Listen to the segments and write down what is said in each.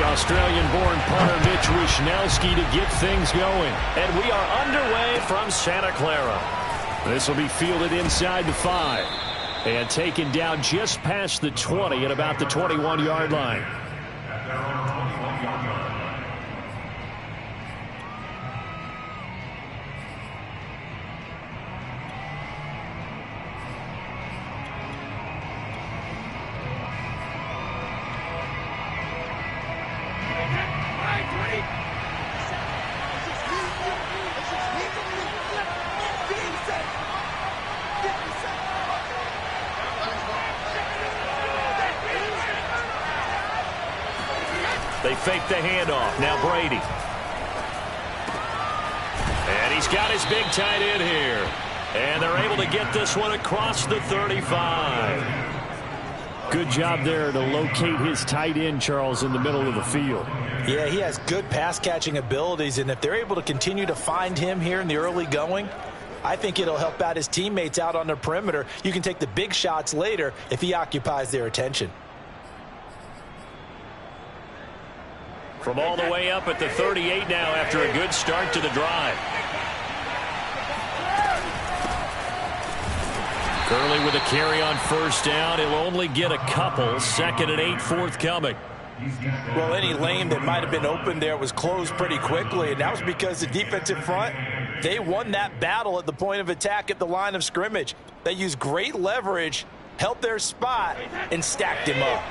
Australian-born punter Mitch Wishnowsky to get things going. And we are underway from Santa Clara. This will be fielded inside the 5. And taken down just past the 20 at about the 21-yard line. They fake the handoff. Now Brady. And he's got his big tight end here. And they're able to get this one across the 35. Good job there to locate his tight end, Charles, in the middle of the field. Yeah, he has good pass-catching abilities, and if they're able to continue to find him here in the early going, I think it'll help out his teammates out on the perimeter. You can take the big shots later if he occupies their attention. From all the way up at the 38 now after a good start to the drive. Gurley with a carry on first down. He'll only get a couple. 2nd and 8 forthcoming. Well, any lane that might have been open there was closed pretty quickly, and that was because the defensive front, they won that battle at the point of attack at the line of scrimmage. They used great leverage, held their spot, and stacked him up.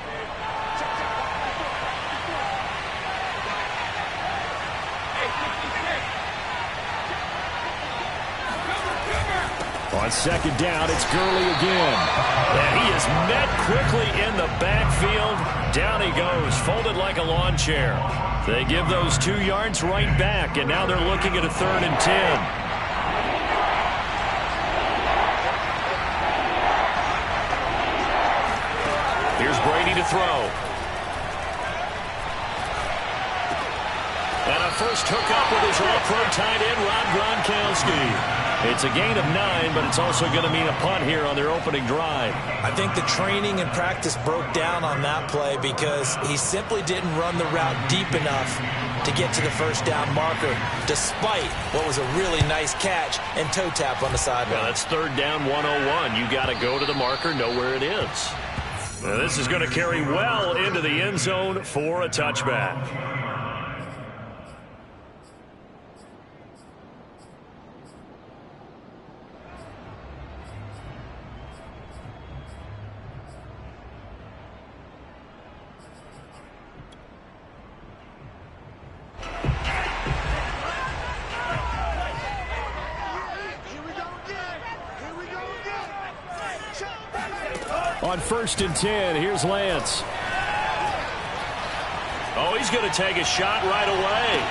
On 2nd down, it's Gurley again. And he is met quickly in the backfield. Down he goes, folded like a lawn chair. They give those 2 yards right back, and now they're looking at a 3rd and 10. Here's Brady to throw. And a first hookup with his all-pro tight end, Rob Gronkowski. It's a gain of 9, but it's also going to mean a punt here on their opening drive. I think the training and practice broke down on that play because he simply didn't run the route deep enough to get to the first down marker, despite what was a really nice catch and toe tap on the sideline. Well, that's 3rd down 101. You got to go to the marker, know where it is. Now, this is going to carry well into the end zone for a touchback. On 1st and 10, here's Lance. Oh, he's going to take a shot right away.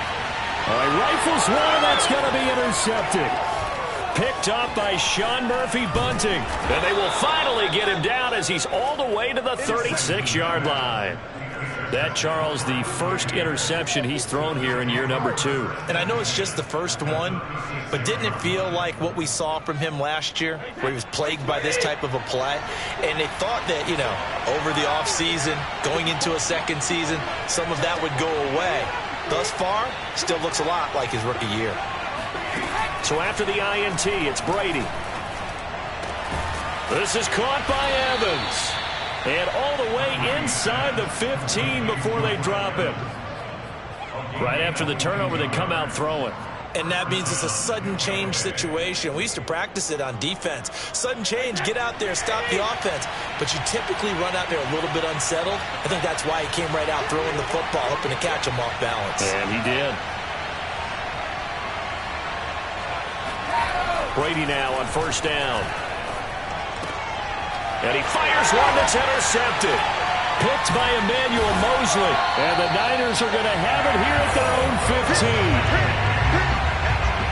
He rifles one, that's going to be intercepted. Picked up by Sean Murphy Bunting. And they will finally get him down as he's all the way to the 36-yard line. That, Charles, the first interception he's thrown here in year number 2. And I know it's just the first one, but didn't it feel like what we saw from him last year, where he was plagued by this type of a play? And they thought that, over the offseason, going into a second season, some of that would go away. Thus far, still looks a lot like his rookie year. So after the INT, it's Brady. This is caught by Evans. And all the way inside the 15 before they drop him. Right after the turnover, they come out throwing. And that means it's a sudden change situation. We used to practice it on defense. Sudden change, get out there, stop the offense. But you typically run out there a little bit unsettled. I think that's why he came right out throwing the football, hoping to catch him off balance. And he did. Brady now on 1st down. And he fires one that's intercepted. Picked by Emmanuel Mosley. And the Niners are going to have it here at their own 15.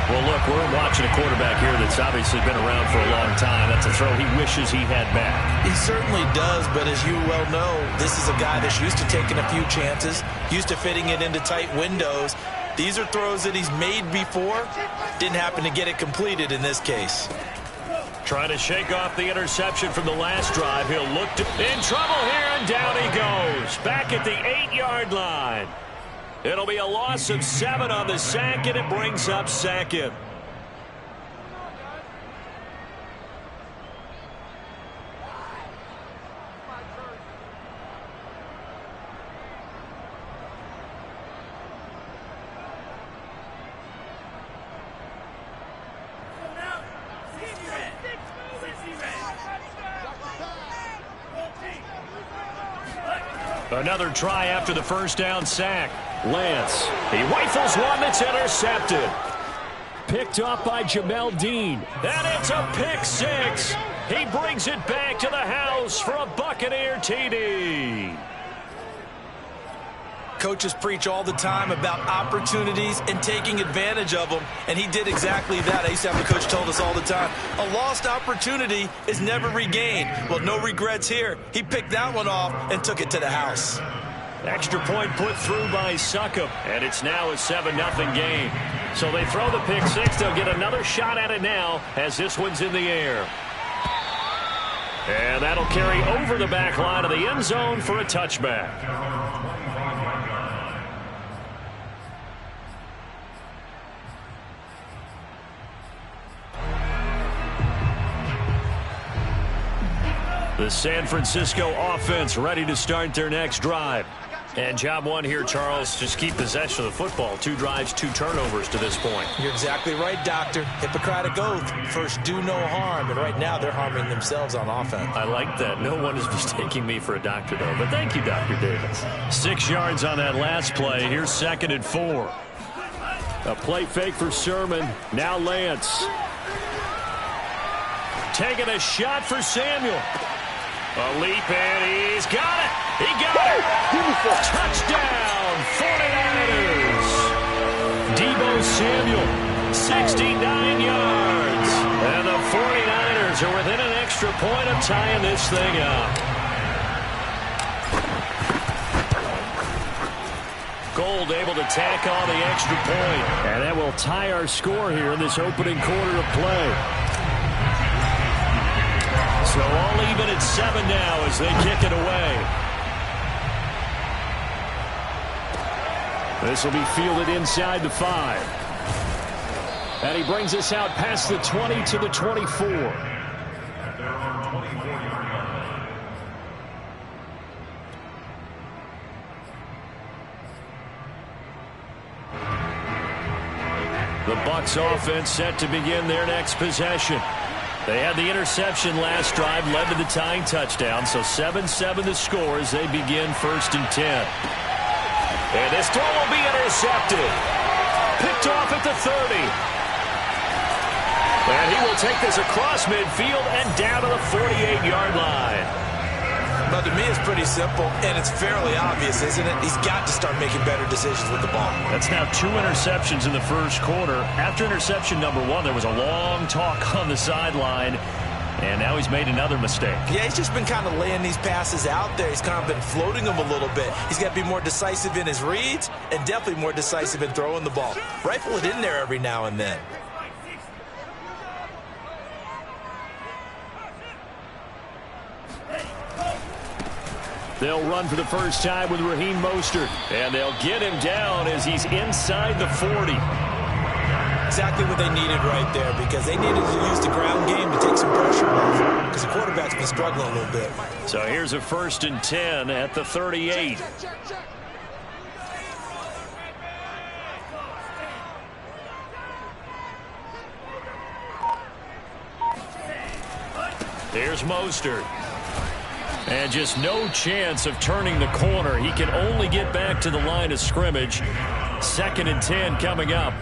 Well, look, we're watching a quarterback here that's obviously been around for a long time. That's a throw he wishes he had back. He certainly does, but as you well know, this is a guy that's used to taking a few chances, used to fitting it into tight windows. These are throws that he's made before. Didn't happen to get it completed in this case. Trying to shake off the interception from the last drive. He'll look in trouble here, and down he goes. Back at the 8-yard line. It'll be a loss of 7 on the sack, and it brings up second. Another try after the first down sack. Lance. He rifles one that's intercepted. Picked up by Jamel Dean. And it's a pick 6. He brings it back to the house for a Buccaneer TD. Coaches preach all the time about opportunities and taking advantage of them, and he did exactly that. I used to have a coach told us all the time, a lost opportunity is never regained. Well, no regrets here. He picked that one off and took it to the house. Extra point put through by Succop, and it's now a 7-0 game. So they throw the pick 6. They'll get another shot at it now as this one's in the air. And that'll carry over the back line of the end zone for a touchback. The San Francisco offense ready to start their next drive. And job one here, Charles, just keep possession of the football. 2 drives, 2 turnovers to this point. You're exactly right, Doctor. Hippocratic oath. First, do no harm. And right now, they're harming themselves on offense. I like that. No one is mistaking me for a doctor, though. But thank you, Dr. Davis. 6 yards on that last play. Here's 2nd and 4. A play fake for Sermon. Now Lance. Taking a shot for Samuel. A leap, and he's got it. He got it. Touchdown, 49ers. Deebo Samuel, 69 yards. And the 49ers are within an extra point of tying this thing up. Gold able to tack on the extra point. And that will tie our score here in this opening quarter of play. So all even at 7 now as they kick it away. This will be fielded inside the 5. And he brings us out past the 20 to the 24. The Bucs offense set to begin their next possession. They had the interception last drive, led to the tying touchdown, so 7-7 the score as they begin 1st and 10. And this throw will be intercepted. Picked off at the 30. And he will take this across midfield and down to the 48-yard line. But to me, it's pretty simple, and it's fairly obvious, isn't it? He's got to start making better decisions with the ball. That's now 2 interceptions in the first quarter. After interception number 1, there was a long talk on the sideline, and now he's made another mistake. Yeah, he's just been kind of laying these passes out there. He's kind of been floating them a little bit. He's got to be more decisive in his reads and definitely more decisive in throwing the ball. Rifle it in there every now and then. They'll run for the first time with Raheem Mostert. And they'll get him down as he's inside the 40. Exactly what they needed right there, because they needed to use the ground game to take some pressure off, because the quarterback's been struggling a little bit. So here's a 1st and 10 at the 38. Here's Mostert. And just no chance of turning the corner. He can only get back to the line of scrimmage. 2nd and 10 coming up.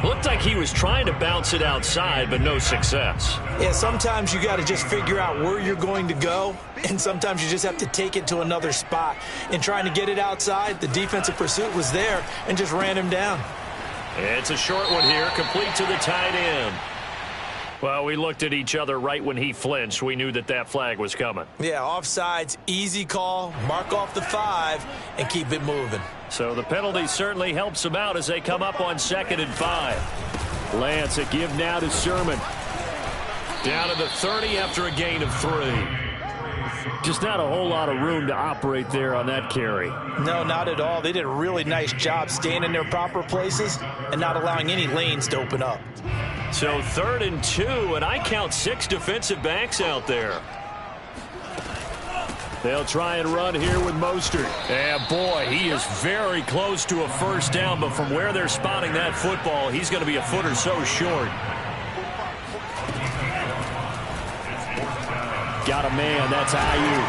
Looked like he was trying to bounce it outside, but no success. Yeah, sometimes you got to just figure out where you're going to go, and sometimes you just have to take it to another spot. In trying to get it outside, the defensive pursuit was there and just ran him down. It's a short one here, complete to the tight end. Well, we looked at each other right when he flinched. We knew that that flag was coming. Yeah, offsides, easy call, mark off the 5, and keep it moving. So the penalty certainly helps them out as they come up on 2nd and 5. Lance, a give now to Sermon. Down to the 30 after a gain of 3. Just not a whole lot of room to operate there on that carry. No, not at all. They did a really nice job staying in their proper places and not allowing any lanes to open up. So 3rd and 2, and I count 6 defensive backs out there. They'll try and run here with Mostert. And boy, he is very close to a first down, but from where they're spotting that football, he's going to be a foot or so short. Got a man, that's Ayuk.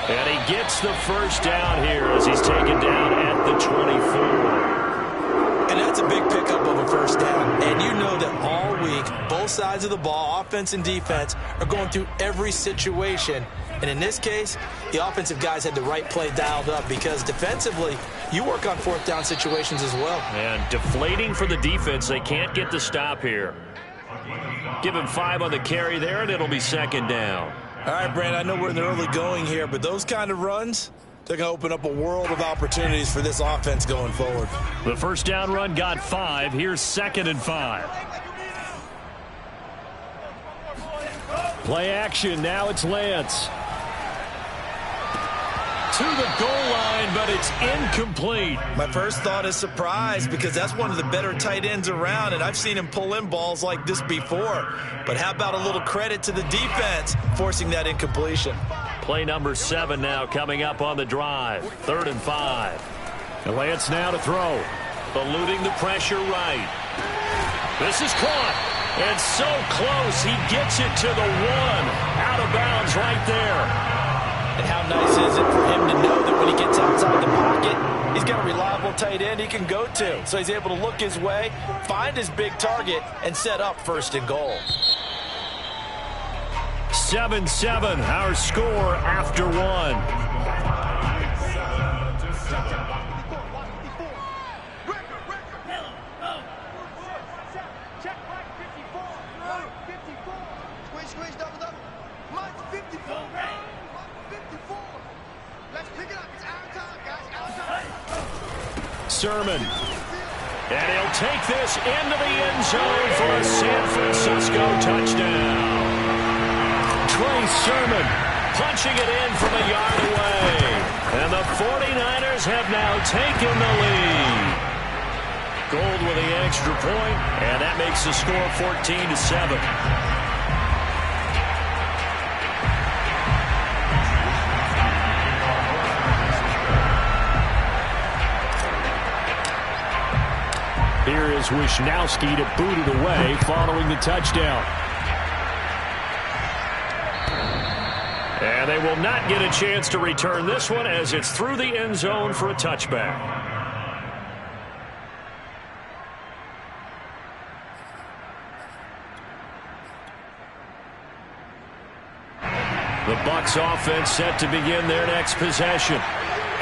And he gets the first down here as he's taken down at the 24. And that's a big pickup of a first down. And you know that all week, both sides of the ball, offense and defense, are going through every situation. And in this case, the offensive guys had the right play dialed up because defensively, you work on 4th down situations as well. And deflating for the defense. They can't get the stop here. Give him 5 on the carry there, and it'll be 2nd down. All right, Brand, I know we're in the early going here, but those kind of runs, they're going to open up a world of opportunities for this offense going forward. The first down run got 5. Here's 2nd and 5. Play action. Now it's Lance. To the goal line, but it's incomplete. My first thought is surprise because that's one of the better tight ends around, and I've seen him pull in balls like this before. But how about a little credit to the defense forcing that incompletion? Play number 7 now coming up on the drive. 3rd and 5. And Lance now to throw. Eluding the pressure right. This is caught. And so close, he gets it to the 1. Out of bounds right there. And how nice is it for him to know that when he gets outside the pocket, he's got a reliable tight end he can go to. So he's able to look his way, find his big target, and set up 1st and goal. 7-7, our score after 1. Sermon. And he'll take this into the end zone for a San Francisco touchdown. Trey Sermon punching it in from a yard away. And the 49ers have now taken the lead. Gold with the extra point, and that makes the score 14-7. Here is Wisnowski to boot it away following the touchdown. And they will not get a chance to return this one as it's through the end zone for a touchback. The Bucs offense set to begin their next possession.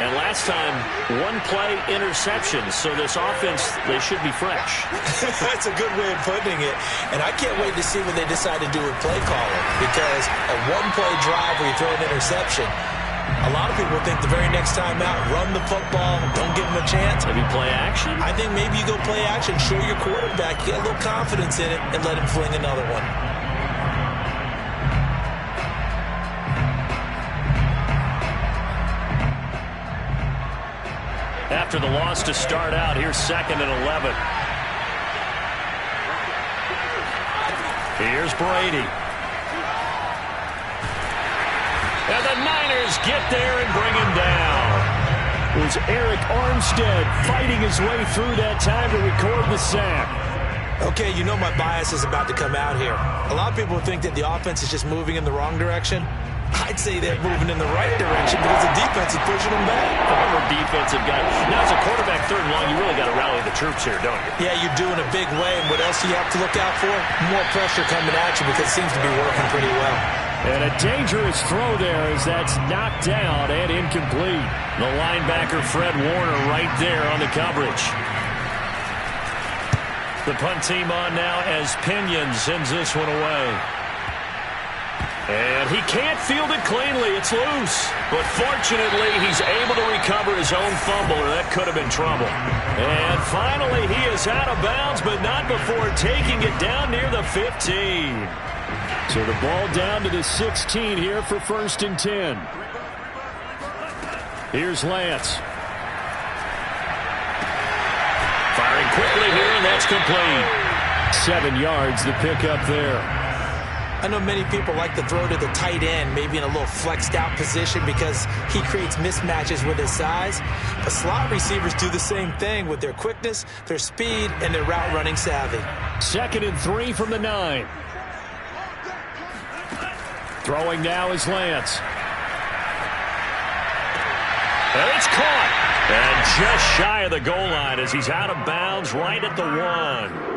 And last time, 1-play interception. So this offense, they should be fresh. That's a good way of putting it. And I can't wait to see what they decide to do with play calling. Because a 1-play drive where you throw an interception, a lot of people think the very next time out, run the football, don't give them a chance. Maybe play action? I think maybe you go play action, show your quarterback, get a little confidence in it, and let him fling another one. After the loss to start out, here's 2nd and 11. Here's Brady. And the Niners get there and bring him down. It was Eric Armstead fighting his way through that time to record the sack. Okay, you know my bias is about to come out here. A lot of people think that the offense is just moving in the wrong direction. I'd say they're moving in the right direction because the defense is pushing them back. Former defensive guy. Now, as a quarterback 3rd and long, you really got to rally the troops here, don't you? Yeah, you do in a big way. And what else do you have to look out for? More pressure coming at you because it seems to be working pretty well. And a dangerous throw there as that's knocked down and incomplete. The linebacker, Fred Warner, right there on the coverage. The punt team on now as Pinion sends this one away. And he can't field it cleanly. It's loose. But fortunately, he's able to recover his own fumble, or that could have been trouble. And finally, he is out of bounds, but not before taking it down near the 15. So the ball down to the 16 here for 1st and 10. Here's Lance. Firing quickly here, and that's complete. 7 yards, the pickup there. I know many people like to throw to the tight end, maybe in a little flexed out position because he creates mismatches with his size. But slot receivers do the same thing with their quickness, their speed, and their route running savvy. 2nd and 3 from the 9. Throwing now is Lance. And it's caught. And just shy of the goal line as he's out of bounds right at the 1.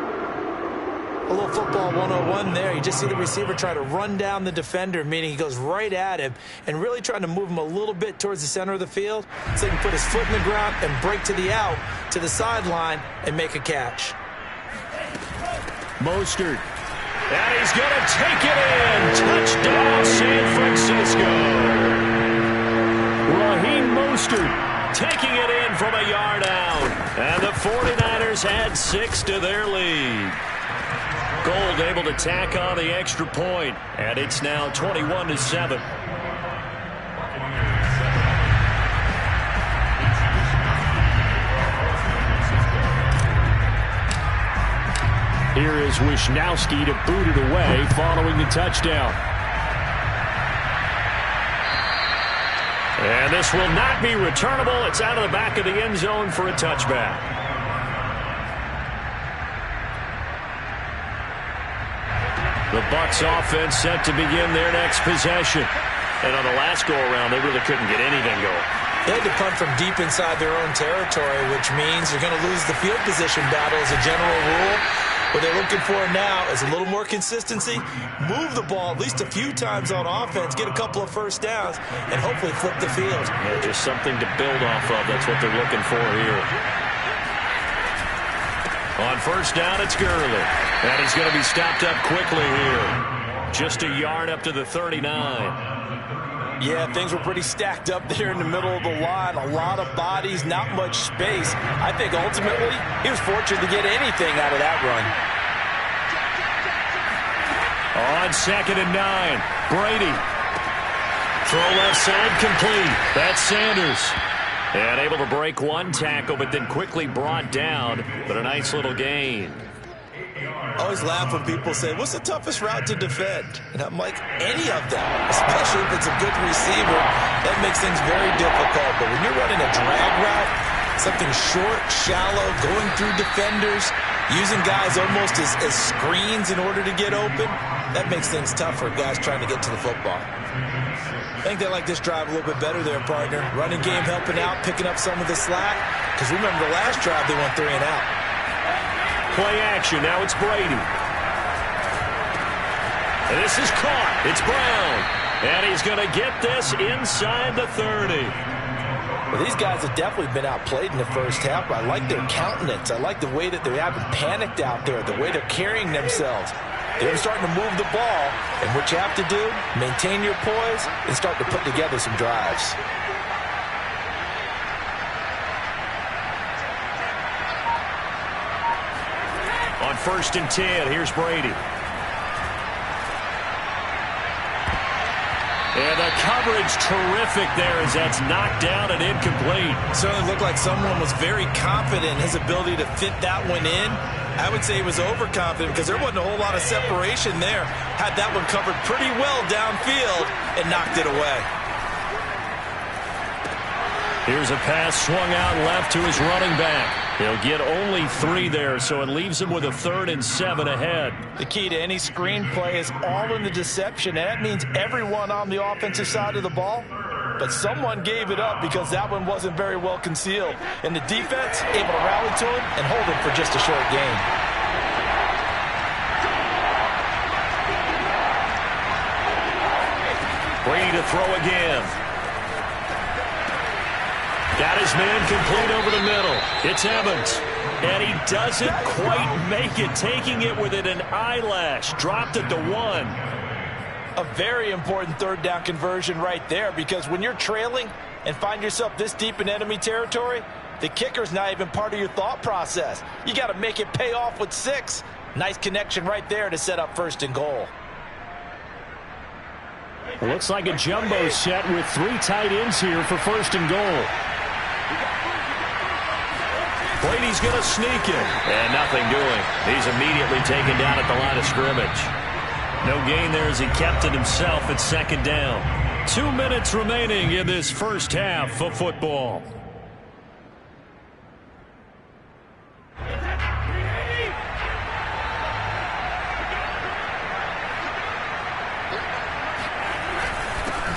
A little football 101 there. You just see the receiver try to run down the defender, meaning he goes right at him and really trying to move him a little bit towards the center of the field so he can put his foot in the ground and break to the out, to the sideline, and make a catch. Mostert. And he's going to take it in. Touchdown, San Francisco. Raheem Mostert taking it in from a yard out. And the 49ers add 6 to their lead. Gold able to tack on the extra point, and it's now 21-7. Here is Wisnowski to boot it away following the touchdown. And this will not be returnable. It's out of the back of the end zone for a touchback. The Bucs offense set to begin their next possession. And on the last go-around, they really couldn't get anything going. They had to punt from deep inside their own territory, which means they're going to lose the field position battle as a general rule. What they're looking for now is a little more consistency, move the ball at least a few times on offense, get a couple of first downs, and hopefully flip the field. Yeah, just something to build off of. That's what they're looking for here. On 1st down, it's Gurley. And he's going to be stopped up quickly here. Just a yard up to the 39. Yeah, things were pretty stacked up there in the middle of the line. A lot of bodies, not much space. I think ultimately he was fortunate to get anything out of that run. On 2nd and 9, Brady. Throw left side complete. That's Sanders. And able to break one tackle, but then quickly brought down. But a nice little gain. I always laugh when people say, what's the toughest route to defend? And I'm like, any of them, especially if it's a good receiver. That makes things very difficult. But when you're running a drag route, something short, shallow, going through defenders, using guys almost as screens in order to get open, that makes things tough for guys trying to get to the football. I think they like this drive a little bit better there, partner. Running game helping out, picking up some of the slack. Because remember, the last drive they went 3 and out. Play action. Now it's Brady. And this is caught. It's Brown. And he's going to get this inside the 30. Well, these guys have definitely been outplayed in the first half. I like their countenance. I like the way that they haven't panicked out there, the way they're carrying themselves. They're starting to move the ball, and what you have to do, maintain your poise and start to put together some drives. On 1st and 10, here's Brady. And the coverage terrific there as that's knocked down and incomplete. Certainly looked like someone was very confident in his ability to fit that one in. I would say he was overconfident because there wasn't a whole lot of separation there. Had that one covered pretty well downfield and knocked it away. Here's a pass swung out left to his running back. He'll get only 3 there, so it leaves him with a 3rd and 7 ahead. The key to any screenplay is all in the deception, and that means everyone on the offensive side of the ball. But someone gave it up because that one wasn't very well concealed. And the defense able to rally to him and hold him for just a short gain. Brady to throw again. Got his man complete over the middle. It's Evans. And he doesn't quite make it, taking it within an eyelash. Dropped at the 1. A very important 3rd down conversion right there, because when you're trailing and find yourself this deep in enemy territory, the kicker's not even part of your thought process. You got to make it pay off with 6. Nice connection right there to set up 1st and goal. Looks like a jumbo set with 3 tight ends here for 1st and goal. Brady's going to sneak it. And nothing doing. He's immediately taken down at the line of scrimmage. No gain there as he kept it himself at 2nd down. 2 minutes remaining in this first half of football.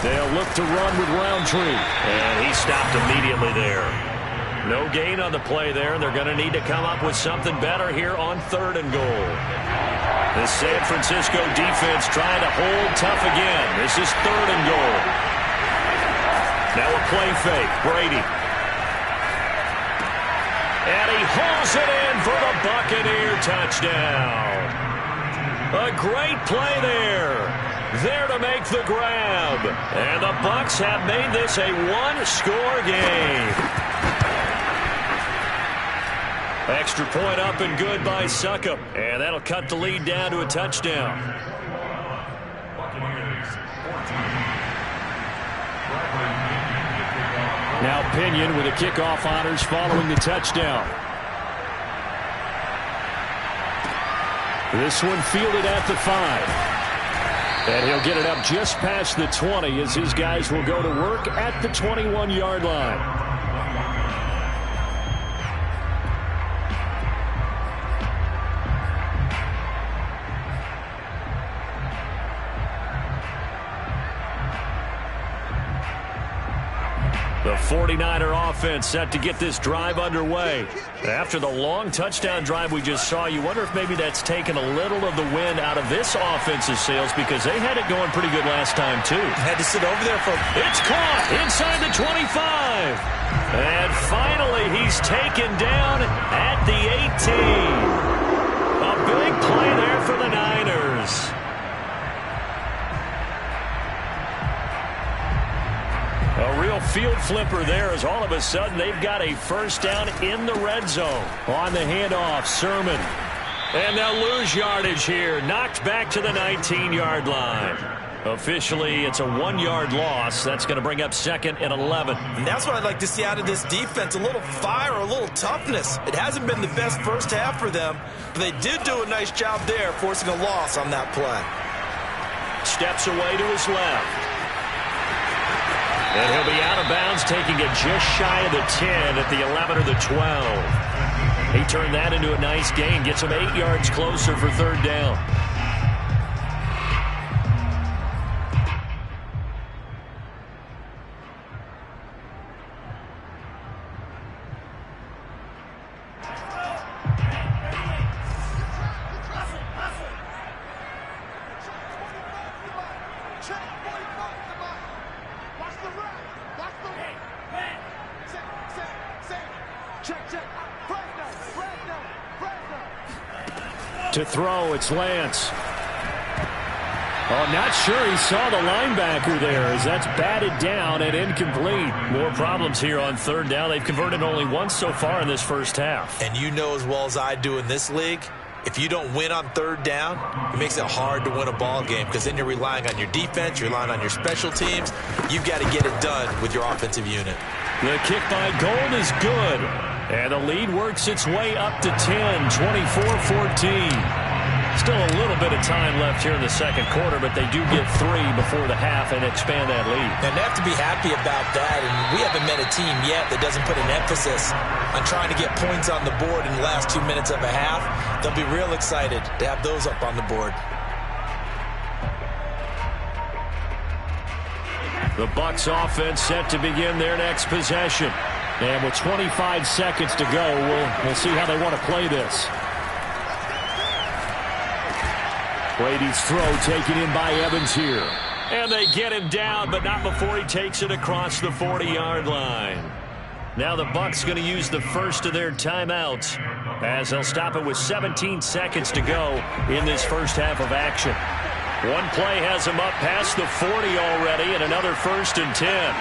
They'll look to run with Roundtree. And he stopped immediately there. No gain on the play there, and they're going to need to come up with something better here on 3rd and goal. The San Francisco defense trying to hold tough again. This is 3rd and goal. Now a play fake. Brady. And he hauls it in for the Buccaneer touchdown. A great play there. There to make the grab. And the Bucs have made this a 1-score game. Extra point up and good by Succop. And that'll cut the lead down to a touchdown. Now Pinion with the kickoff honors following the touchdown. This one fielded at the 5. And he'll get it up just past the 20 as his guys will go to work at the 21-yard line. The 49er offense set to get this drive underway. After the long touchdown drive we just saw, you wonder if maybe that's taken a little of the wind out of this offensive sails because they had it going pretty good last time, too. Had to sit over there for... It's caught inside the 25. And finally, he's taken down at the 18. A big play there for the Niners. A real field flipper there as all of a sudden they've got a 1st down in the red zone. On the handoff, Sermon. And they'll lose yardage here. Knocked back to the 19-yard line. Officially, it's a 1-yard loss. That's going to bring up 2nd and 11. And that's what I'd like to see out of this defense. A little fire, a little toughness. It hasn't been the best first half for them, but they did do a nice job there forcing a loss on that play. Steps away to his left. And he'll be out of bounds, taking it just shy of the 10 at the 11 or the 12. He turned that into a nice gain, gets him 8 yards closer for 3rd down. To throw, it's Lance. Oh, not sure he saw the linebacker there as that's batted down and incomplete. More problems here on 3rd down. They've converted only once so far in this first half. And you know as well as I do in this league, if you don't win on 3rd down, it makes it hard to win a ball game because then you're relying on your defense, you're relying on your special teams. You've got to get it done with your offensive unit. The kick by Gold is good. And the lead works its way up to 10, 24-14. Still a little bit of time left here in the 2nd quarter, but they do get 3 before the half and expand that lead. And they have to be happy about that, and we haven't met a team yet that doesn't put an emphasis on trying to get points on the board in the last 2 minutes of a half. They'll be real excited to have those up on the board. The Bucs offense set to begin their next possession. And with 25 seconds to go, we'll see how they want to play this. Brady's throw taken in by Evans here. And they get him down, but not before he takes it across the 40-yard line. Now the Bucs going to use the first of their timeouts as they'll stop it with 17 seconds to go in this first half of action. One play has him up past the 40 already, and another 1st and 10.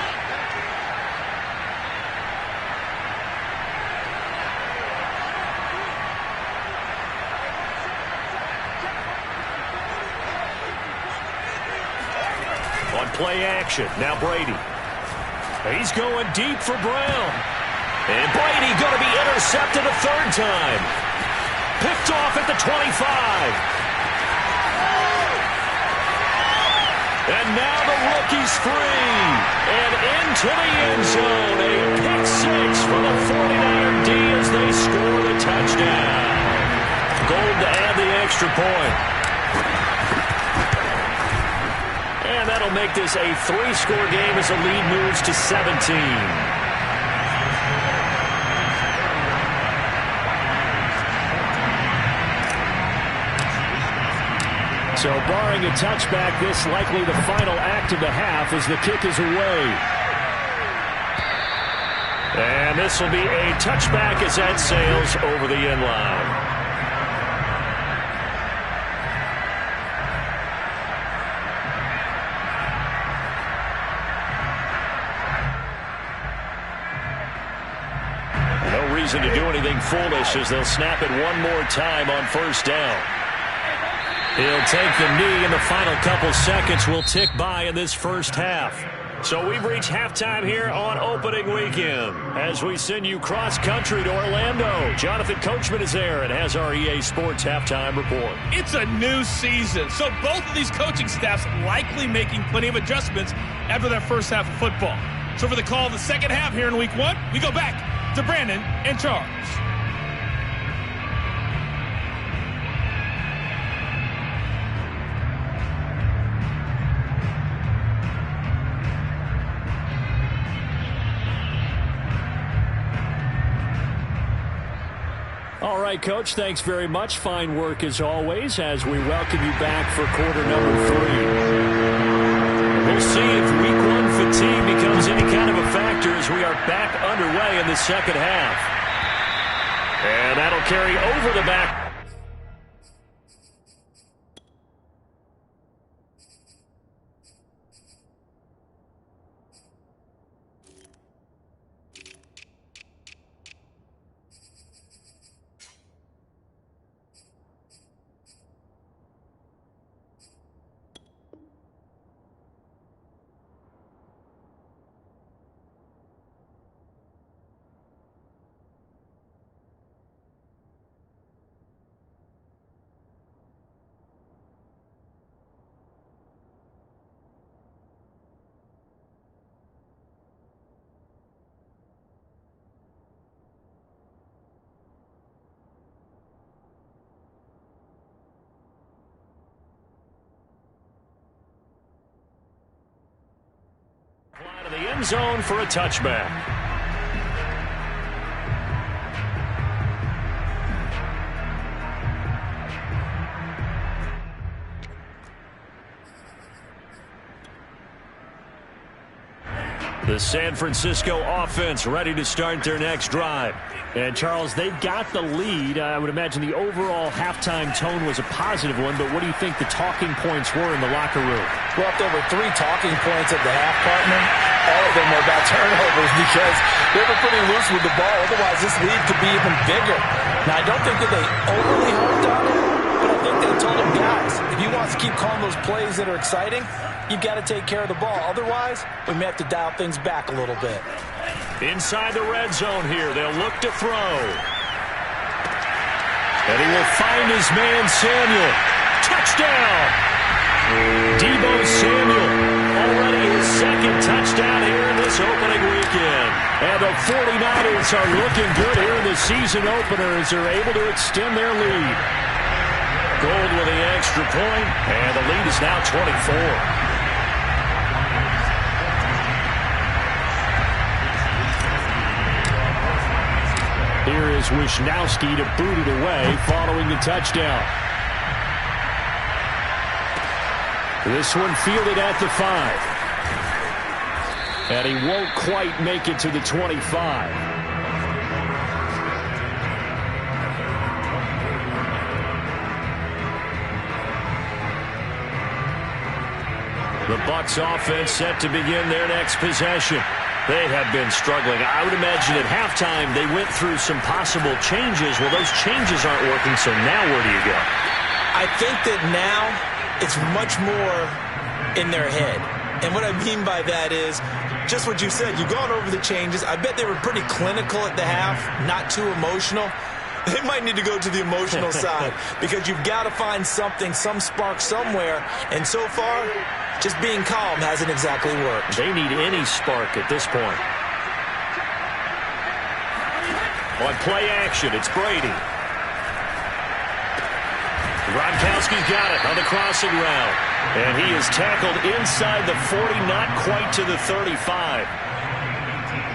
On on play action. Now Brady. He's going deep for Brown. And Brady going to be intercepted a third time. Picked off at the 25. And now the rookie's free. And into the end zone. A pick six for the 49er D as they score the touchdown. Gold to add the extra point. And that'll make this a 3-score game as the lead moves to 17. So barring a touchback, this likely the final act of the half as the kick is away. And this will be a touchback as that sails over the end line. No reason to do anything foolish as they'll snap it one more time on first down. He'll take the knee, and the final couple seconds will tick by in this first half. So we've reached halftime here on opening weekend as we send you cross-country to Orlando. Jonathan Coachman is there and has our EA Sports halftime report. It's a new season, so both of these coaching staffs likely making plenty of adjustments after their first half of football. So for the call of the second half here in Week 1, we go back to Brandon and Charles. All right, Coach, thanks very much. Fine work as always as we welcome you back for quarter number 3. We'll see if Week 1 fatigue becomes any kind of a factor as we are back underway in the second half. And that'll carry over the back. To the end zone for a touchback. The San Francisco offense ready to start their next drive. And, Charles, they've got the lead. I would imagine the overall halftime tone was a positive one, but what do you think the talking points were in the locker room? Left over 3 talking points at the half, partner. All of them were about turnovers because they were pretty loose with the ball. Otherwise, this lead could be even bigger. Now, I don't think that they overly harped on it, but I think they told them, guys, if you want to keep calling those plays that are exciting, you've got to take care of the ball. Otherwise, we may have to dial things back a little bit. Inside the red zone here, they'll look to throw. And he will find his man, Samuel. Touchdown! Deebo Samuel, already his second touchdown here in this opening weekend. And the 49ers are looking good here in the season opener as they're able to extend their lead. Gold with the extra point, and the lead is now 24. Here is Wisnowski to boot it away following the touchdown. This one fielded at the 5. And he won't quite make it to the 25. The Bucs offense set to begin their next possession. They have been struggling. I would imagine at halftime they went through some possible changes. Well, those changes aren't working, so now where do you go? I think that now it's much more in their head. And what I mean by that is just what you said. You've gone over the changes. I bet they were pretty clinical at the half, not too emotional. They might need to go to the emotional side because you've got to find something, some spark somewhere. And so far, just being calm hasn't exactly worked. They need any spark at this point. On play action, it's Brady. Gronkowski's got it on the crossing route. And he is tackled inside the 40, not quite to the 35.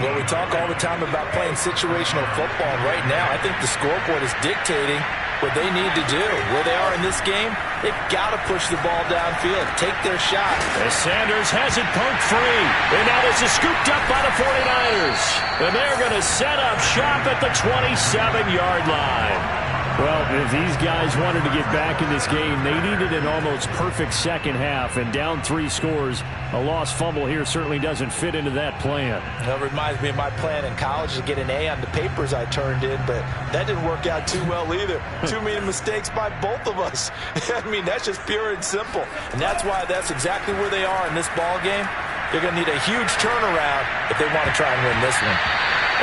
Well, we talk all the time about playing situational football. Right now, I think the scoreboard is dictating what they need to do. Where they are in this game, they've got to push the ball downfield, take their shot. As Sanders has it poked free. And now this is scooped up by the 49ers. And they're going to set up shop at the 27-yard line. Well, if these guys wanted to get back in this game, they needed an almost perfect second half. And down 3 scores, a lost fumble here certainly doesn't fit into that plan. That reminds me of my plan in college to get an A on the papers I turned in, but that didn't work out too well either. Too many mistakes by both of us. I mean, that's just pure and simple. And that's why that's exactly where they are in this ball game. They're going to need a huge turnaround if they want to try and win this one.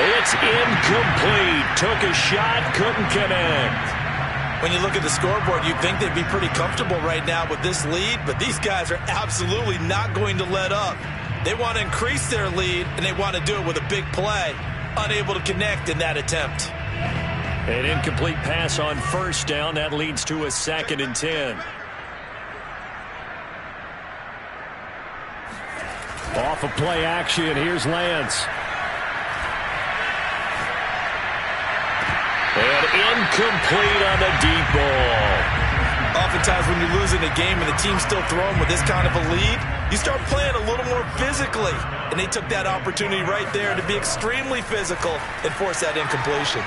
It's incomplete. Took a shot, couldn't connect. When you look at the scoreboard, you'd think they'd be pretty comfortable right now with this lead, but these guys are absolutely not going to let up. They want to increase their lead, and they want to do it with a big play. Unable to connect in that attempt. An incomplete pass on first down. That leads to a 2nd and 10. Off of play action, here's Lance. And incomplete on the deep ball. Oftentimes when you're losing a game and the team's still throwing with this kind of a lead, you start playing a little more physically. And they took that opportunity right there to be extremely physical and force that incompletion.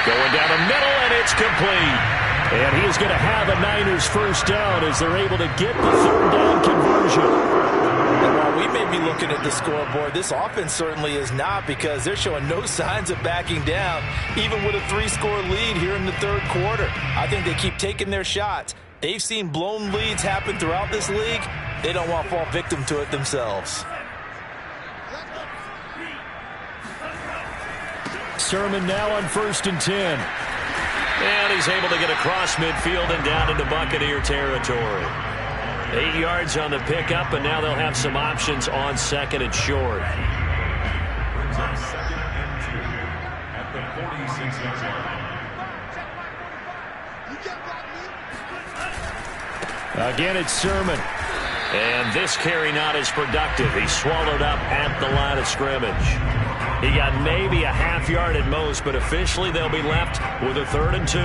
Going down the middle, and it's complete. And he is going to have a Niners first down as they're able to get the 3rd down conversion. And while we may be looking at the scoreboard, this offense certainly is not, because they're showing no signs of backing down, even with a 3-score lead here in the 3rd quarter. I think they keep taking their shots. They've seen blown leads happen throughout this league. They don't want to fall victim to it themselves. Sermon now on 1st and 10. And he's able to get across midfield and down into Buccaneer territory. 8 yards on the pickup, and now they'll have some options on 2nd and short. Again, it's Sermon. And this carry not as productive. He's swallowed up at the line of scrimmage. He got maybe a half yard at most, but officially they'll be left with a 3rd and 2.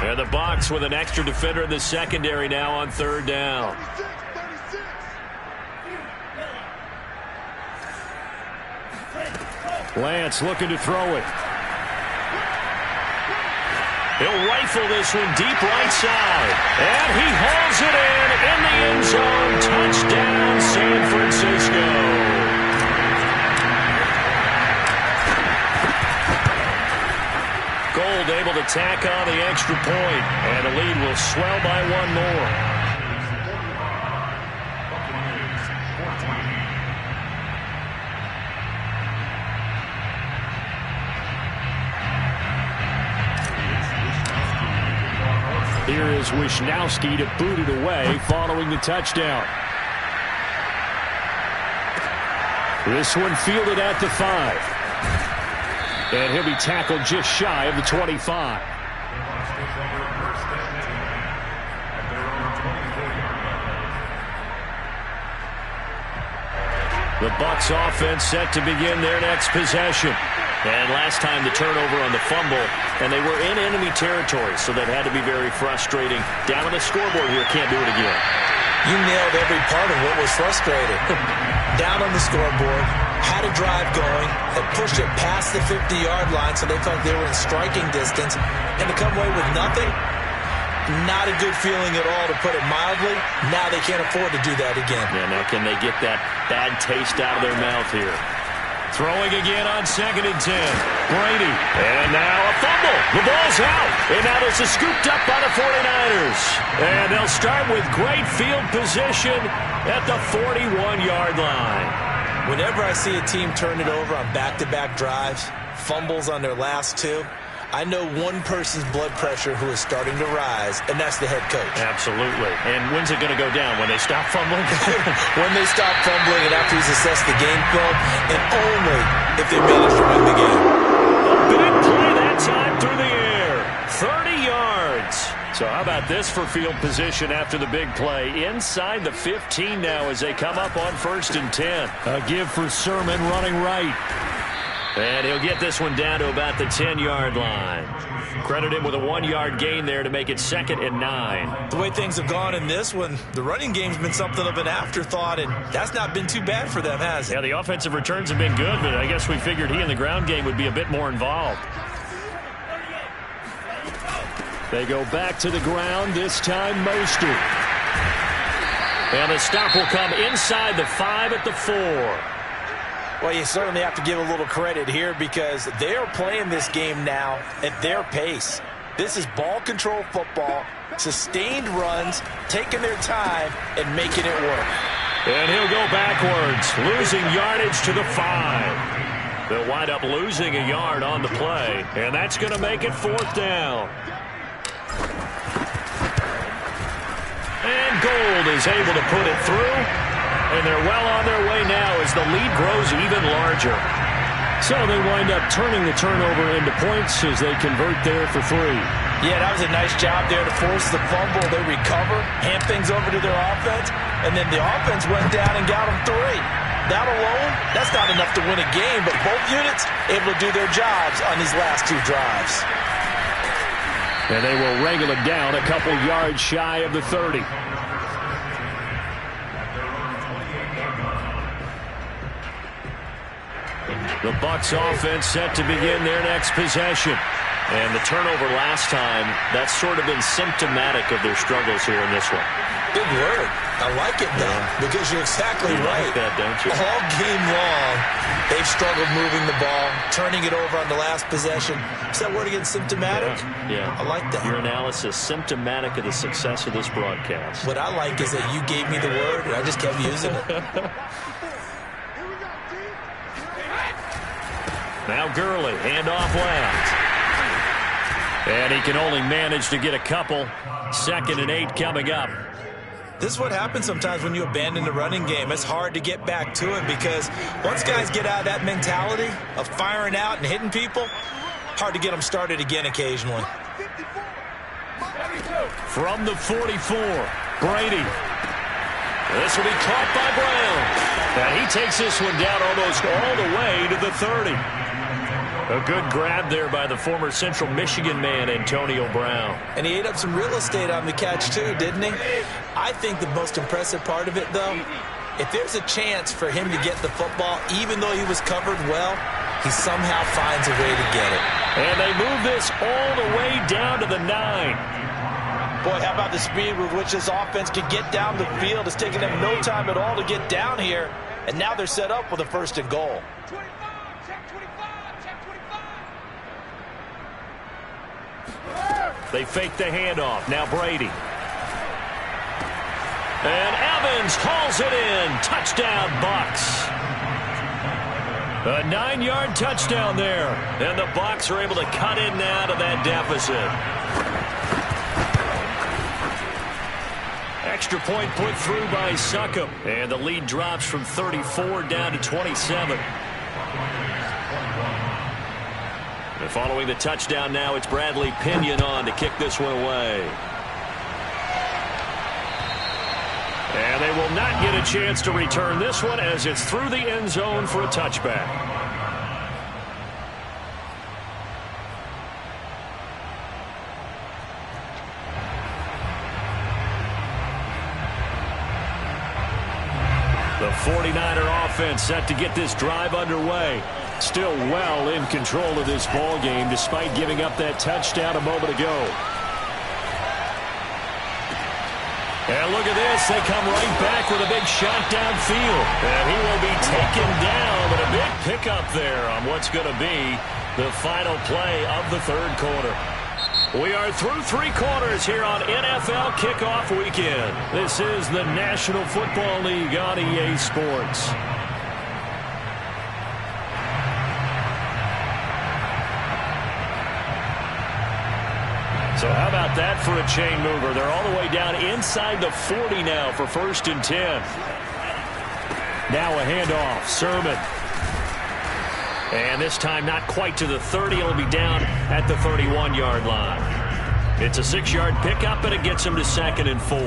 And the Bucs with an extra defender in the secondary now on 3rd down. Lance looking to throw it. He'll rifle this one deep right side. And he hauls it in the end zone. Touchdown, San Francisco. Gold able to tack on the extra point, and the lead will swell by 1 more. Here is Wisnowski to boot it away following the touchdown. This one fielded at the 5. And he'll be tackled just shy of the 25. The Bucs offense set to begin their next possession. And last time the turnover on the fumble, and they were in enemy territory, so that had to be very frustrating. Down on the scoreboard here, can't do it again. You nailed every part of what was frustrating. Down on the scoreboard, had a drive going, had pushed it past the 50-yard line so they felt they were in striking distance, and to come away with nothing, not a good feeling at all, to put it mildly. Now they can't afford to do that again. Yeah, now can they get that bad taste out of their mouth here? Throwing again on 2nd and 10. Brady. And now a fumble. The ball's out. And now this is scooped up by the 49ers. And they'll start with great field position at the 41-yard line. Whenever I see a team turn it over on back-to-back drives, fumbles on their last two, I know one person's blood pressure who is starting to rise, and that's the head coach. Absolutely. And when's it going to go down? When they stop fumbling? When they stop fumbling and after he's assessed the game film, and only if they manage to win the game. A big play that time through the air. 30 yards. So how about this for field position after the big play? Inside the 15 now as they come up on 1st and 10. A give for Sermon running right. And he'll get this one down to about the 10-yard line. Credit him with a 1-yard gain there to make it 2nd and 9. The way things have gone in this one, the running game's been something of an afterthought, and that's not been too bad for them, has it? Yeah, the offensive returns have been good, but I guess we figured he in the ground game would be a bit more involved. They go back to the ground, this time Mostert. And the stop will come inside the 5 at the 4. Well, you certainly have to give a little credit here because they are playing this game now at their pace. This is ball control football, sustained runs, taking their time, and making it work. And he'll go backwards, losing yardage to the 5. They'll wind up losing a yard on the play, and that's going to make it 4th down. And Gold is able to put it through. And they're well on their way now as the lead grows even larger. So they wind up turning the turnover into points as they convert there for 3. Yeah, that was a nice job there to force the fumble. They recover, hand things over to their offense, and then the offense went down and got them 3. That alone, that's not enough to win a game, but both units able to do their jobs on these last 2 drives. And they will wrangle it down a couple yards shy of the 30. The Bucs offense set to begin their next possession. And the turnover last time, that's sort of been symptomatic of their struggles here in this one. Big word. I like it, though, because you're exactly right. Like that, don't you? All game long, they've struggled moving the ball, turning it over on the last possession. Is that word again, symptomatic? Yeah. I like that. Your analysis, symptomatic of the success of this broadcast. What I like is that you gave me the word, and I just kept using it. Now Gurley, handoff left. And he can only manage to get a couple. 2nd and 8 coming up. This is what happens sometimes when you abandon the running game. It's hard to get back to it because once guys get out of that mentality of firing out and hitting people, hard to get them started again occasionally. From the 44, Brady. This will be caught by Brown. And he takes this one down almost all the way to the 30. A good grab there by the former Central Michigan man, Antonio Brown. And he ate up some real estate on the catch, too, didn't he? I think the most impressive part of it, though, if there's a chance for him to get the football, even though he was covered well, he somehow finds a way to get it. And they move this all the way down to the 9. Boy, how about the speed with which this offense can get down the field? It's taking them no time at all to get down here. And now they're set up with a 1st and goal. They fake the handoff. Now Brady. And Evans hauls it in. Touchdown, Bucs. A 9-yard touchdown there. And the Bucs are able to cut in now to that deficit. Extra point put through by Succop. And the lead drops from 34 down to 27. And following the touchdown now, it's Bradley Pinion on to kick this one away. And they will not get a chance to return this one as it's through the end zone for a touchback. The 49er offense set to get this drive underway. Still well in control of this ball game despite giving up that touchdown a moment ago. And look at this. They come right back with a big shot downfield. And he will be taken down, but a big pickup there on what's going to be the final play of the third quarter. We are through 3 quarters here on NFL Kickoff Weekend. This is the National Football League on EA Sports. So how about that for a chain mover? They're all the way down inside the 40 now for 1st and 10. Now a handoff. Sermon. And this time not quite to the 30. It'll be down at the 31-yard line. It's a 6-yard pickup, and it gets him to 2nd and 4.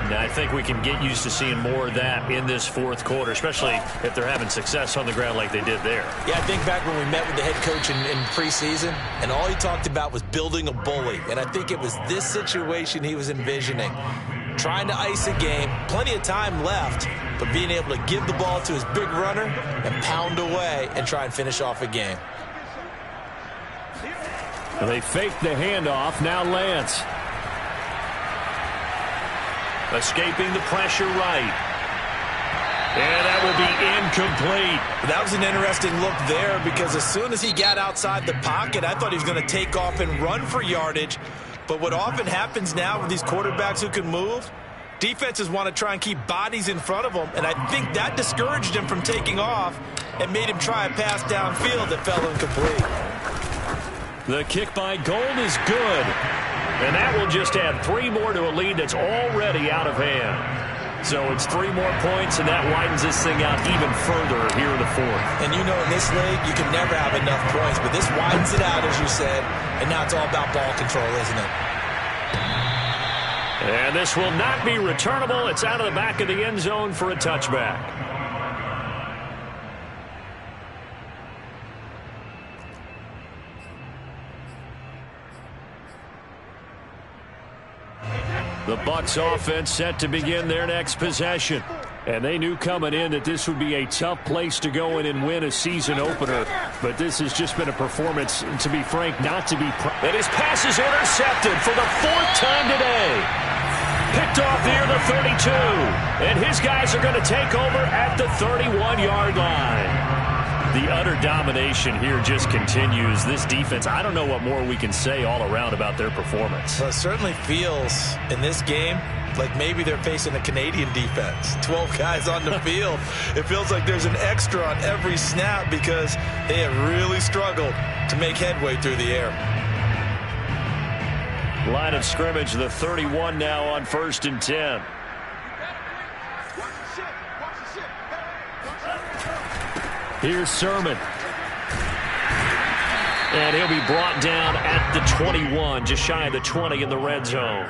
Now, I think we can get used to seeing more of that in this fourth quarter, especially if they're having success on the ground like they did there. Yeah, I think back when we met with the head coach in preseason, and all he talked about was building a bully. And I think it was this situation he was envisioning. Trying to ice a game, plenty of time left, but being able to give the ball to his big runner and pound away and try and finish off a game. They fake the handoff. Now Lance. Escaping the pressure right. And that will be incomplete. That was an interesting look there because as soon as he got outside the pocket, I thought he was going to take off and run for yardage. But what often happens now with these quarterbacks who can move, defenses want to try and keep bodies in front of them, and I think that discouraged him from taking off and made him try a pass downfield that fell incomplete. The kick by Gold is good, and that will just add 3 more to a lead that's already out of hand. So it's 3 more points, and that widens this thing out even further here in the fourth. And you know, in this league, you can never have enough points, but this widens it out, as you said, and now it's all about ball control, isn't it? And this will not be returnable. It's out of the back of the end zone for a touchback. The Bucs offense set to begin their next possession. And they knew coming in that this would be a tough place to go in and win a season opener. But this has just been a performance, to be frank, not to be proud. And his pass is intercepted for the 4th time today. Picked off near the 32. And his guys are going to take over at the 31-yard line. The utter domination here just continues. This defense, I don't know what more we can say all around about their performance. Well, it certainly feels in this game like maybe they're facing a Canadian defense. 12 guys on the field. It feels like there's an extra on every snap because they have really struggled to make headway through the air. Line of scrimmage, the 31 now on 1st and 10. Here's Sermon. And he'll be brought down at the 21, just shy of the 20 in the red zone.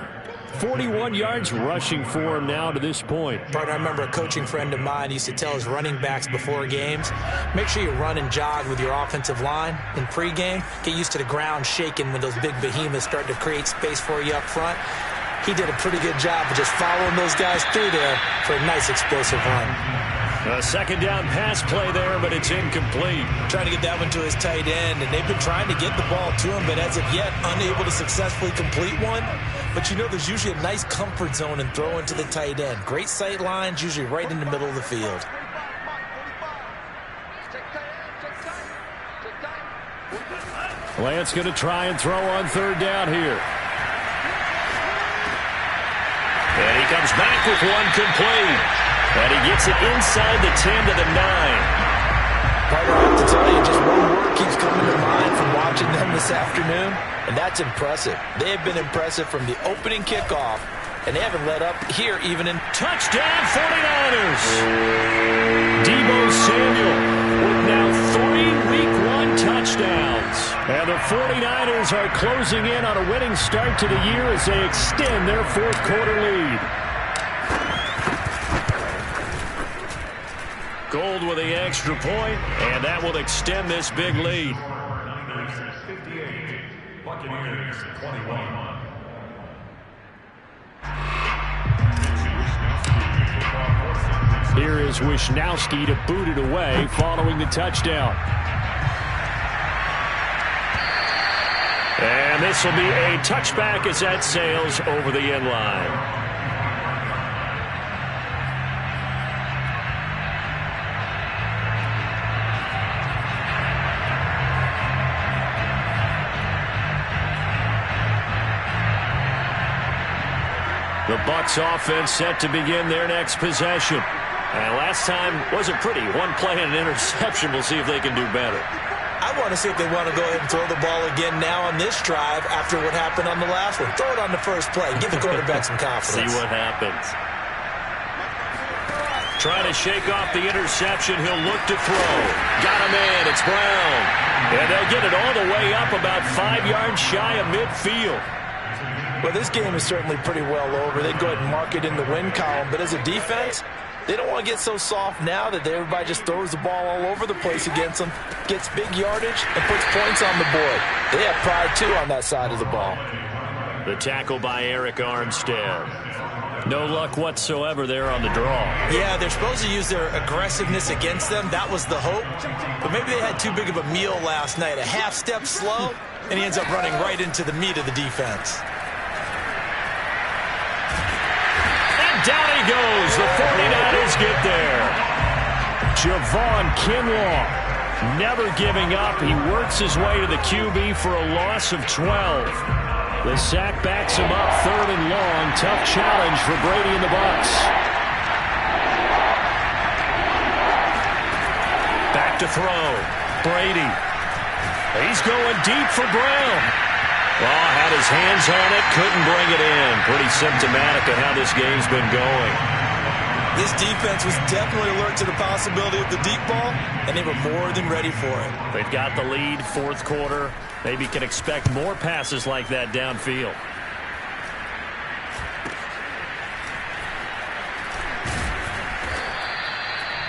41 yards rushing for him now to this point. Partner, I remember a coaching friend of mine used to tell his running backs before games, make sure you run and jog with your offensive line in pregame. Get used to the ground shaking when those big behemoths start to create space for you up front. He did a pretty good job of just following those guys through there for a nice explosive run. A 2nd down pass play there, but it's incomplete. Trying to get that one to his tight end, and they've been trying to get the ball to him, but as of yet, unable to successfully complete one. But you know, there's usually a nice comfort zone in throwing to the tight end. Great sight lines, usually right in the middle of the field. Lance going to try and throw on 3rd down here. And he comes back with one complete. And he gets it inside the 10 to the 9. Partner, I have to tell you, just one word keeps coming to mind from watching them this afternoon, and that's impressive. They have been impressive from the opening kickoff, and they haven't let up here even in touchdown 49ers. Deebo Samuel with now 3 Week 1 touchdowns. And the 49ers are closing in on a winning start to the year as they extend their 4th quarter lead. Gold with the extra point, and that will extend this big lead. Buccaneers 21. Here is Wisnowski to boot it away following the touchdown. And this will be a touchback as that sails over the end line. The Bucs offense set to begin their next possession. And last time wasn't pretty. One play and an interception. We'll see if they can do better. I want to see if they want to go ahead and throw the ball again now on this drive after what happened on the last one. Throw it on the first play. Give the quarterback some confidence. See what happens. Trying to shake off the interception. He'll look to throw. Got a man. It's Brown. And they'll get it all the way up about 5 yards shy of midfield. Well, this game is certainly pretty well over. They'd go ahead and mark it in the win column. But as a defense, they don't want to get so soft now that everybody just throws the ball all over the place against them, gets big yardage, and puts points on the board. They have pride, too, on that side of the ball. The tackle by Eric Armstead. No luck whatsoever there on the draw. Yeah, they're supposed to use their aggressiveness against them. That was the hope. But maybe they had too big of a meal last night. A half step slow, and he ends up running right into the meat of the defense. Down he goes. The 49ers get there. Javon Kinlaw never giving up. He works his way to the QB for a loss of 12. The sack backs him up 3rd and long. Tough challenge for Brady and the Bucs. Back to throw. Brady. He's going deep for Brown. Well, had his hands on it, couldn't bring it in. Pretty symptomatic of how this game's been going. This defense was definitely alert to the possibility of the deep ball, and they were more than ready for it. They've got the lead, 4th quarter. Maybe can expect more passes like that downfield.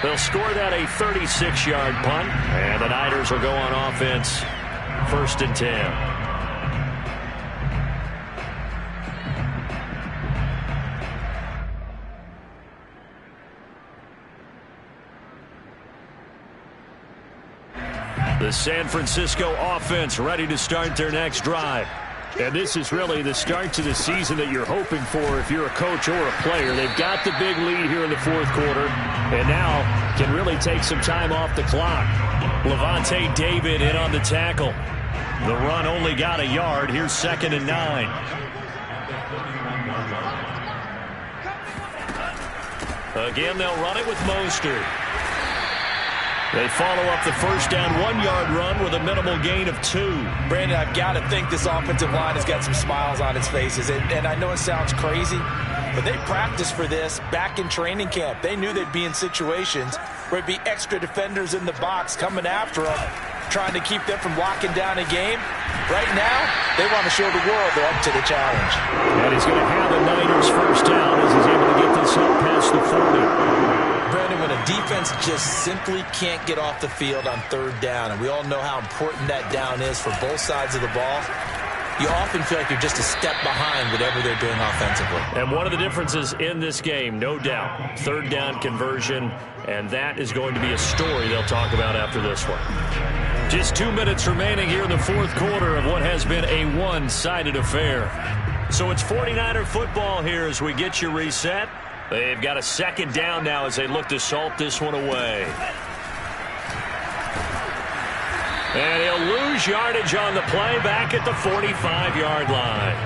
They'll score that a 36-yard punt, and the Niners will go on offense, 1st and 10. The San Francisco offense ready to start their next drive. And this is really the start to the season that you're hoping for if you're a coach or a player. They've got the big lead here in the 4th quarter, and now can really take some time off the clock. Levante David in on the tackle. The run only got a yard. Here's 2nd and 9. Again, they'll run it with Mostert. They follow up the first down 1-yard run with a minimal gain of 2. Brandon, I've got to think this offensive line has got some smiles on its faces. And I know it sounds crazy, but they practiced for this back in training camp. They knew they'd be in situations where it'd be extra defenders in the box coming after them, trying to keep them from locking down a game. Right now, they want to show the world they're up to the challenge. And he's going to have the Niners first down as he's able to get this up past the 40. Brandon, when a defense just simply can't get off the field on 3rd down, and we all know how important that down is for both sides of the ball, you often feel like you're just a step behind whatever they're doing offensively. And one of the differences in this game, no doubt, 3rd down conversion, and that is going to be a story they'll talk about after this one. Just 2 minutes remaining here in the 4th quarter of what has been a one-sided affair. So it's 49er football here as we get you reset. They've got a 2nd down now as they look to salt this one away. And he'll lose yardage on the play back at the 45-yard line.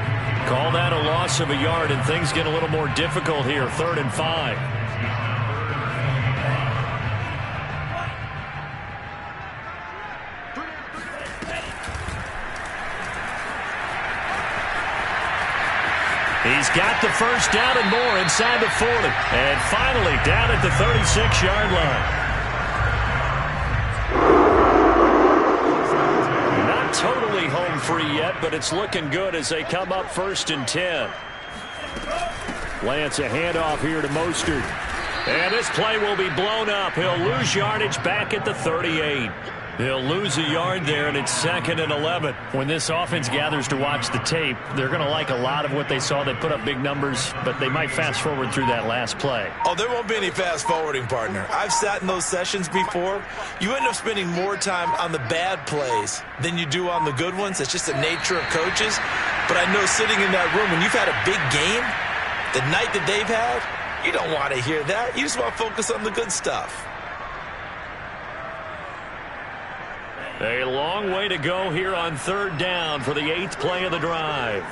Call that a loss of a yard, and things get a little more difficult here, 3rd and 5. He's got the first down and more inside the 40. And finally down at the 36-yard line. Not totally home free yet, but it's looking good as they come up 1st and 10. Lance a handoff here to Mostert. And this play will be blown up. He'll lose yardage back at the 38. He'll lose a yard there, and it's 2nd and 11. When this offense gathers to watch the tape, they're going to like a lot of what they saw. They put up big numbers, but they might fast forward through that last play. Oh, there won't be any fast forwarding, partner. I've sat in those sessions before. You end up spending more time on the bad plays than you do on the good ones. It's just the nature of coaches. But I know sitting in that room, when you've had a big game, the night that they've had, you don't want to hear that. You just want to focus on the good stuff. A long way to go here on 3rd down for the 8th play of the drive.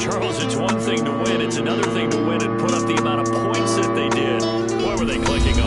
Charles, it's one thing to win. It's another thing to win and put up the amount of points